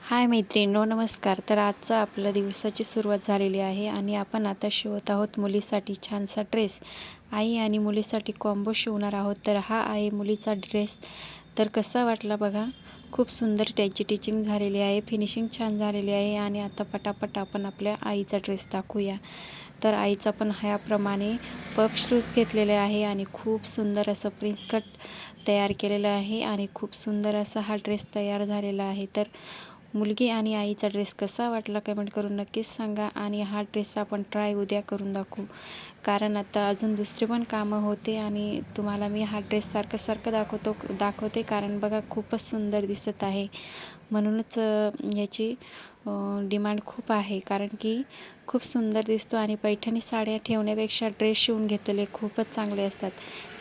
हाय मैत्रिणींनो, नमस्कार. तर आजचं आपल्या दिवसाची सुरुवात झालेली आहे आणि आपण आता शिवत आहोत मुलीसाठी छानसा ड्रेस. आई आणि मुलीसाठी कॉम्बो शिवणार आहोत. तर हा आहे मुलीचा ड्रेस. तर कसा वाटला बघा. खूप सुंदर त्याची टिचिंग झालेली आहे, फिनिशिंग छान झालेली आहे आणि आता पटापट आपण आपल्या आईचा ड्रेस दाखवूया. तर आईचा पण ह्याप्रमाणे पफ शूज घेतलेले आहे आणि खूप सुंदर असं प्रिन्स कट तयार केलेलं आहे आणि खूप सुंदर असा हा ड्रेस तयार झालेला आहे. तर मुलगी आणि आईचा ड्रेस कसा वाटला कमेंट करून नक्कीच सांगा आणि हा ड्रेस आपण ट्राय उद्या करून दाखवू, कारण आता अजून दुसरे पण कामं होते आणि तुम्हाला मी हा ड्रेस सारखं दाखवते कारण बघा खूपच सुंदर दिसत आहे. म्हणूनच याची डिमांड खूप आहे, कारण की खूप सुंदर दिसतो आणि पैठणी साड्या ठेवण्यापेक्षा ड्रेस शिवून घेतलेले खूपच चांगले असतात.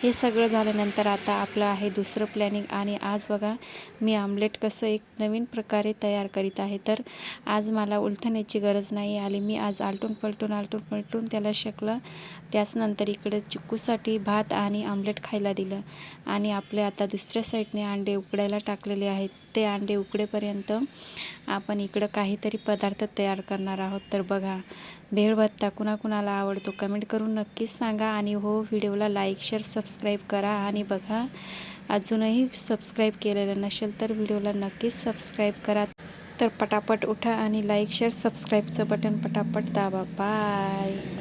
हे सगळं झाल्यानंतर आता आपलं आहे दुसरं प्लॅनिंग आणि आज बघा मी आमलेट कसं एक नवीन प्रकारे तयार करीत आहे. तर आज मला उलथण्याची गरज नाही आली. मी आज आलटून पलटून त्याला शेकलं. त्याचनंतर इकडे चिक्कूसाठी भात आणि आमलेट खायला दिलं आणि आपले आता दुसऱ्या साईडने अंडे उकडायला टाकलेले आहेत. ते अंडे उकडेपर्यंत आपण इकडं काहीतरी पदार्थ तयार करणार आहोत. तर बघा, भेळभत्ता कुणाकुणाला आवडतो कमेंट करून नक्कीच सांगा आणि हो, व्हिडिओला लाईक शेअर सबस्क्राईब करा आणि बघा, अजूनही सबस्क्राईब केलेलं नसेल तर व्हिडिओला नक्कीच सबस्क्राईब करा. तर पटापट उठा आणि लाईक शेअर सबस्क्राईबचं बटन पटापट दाबा. बाय.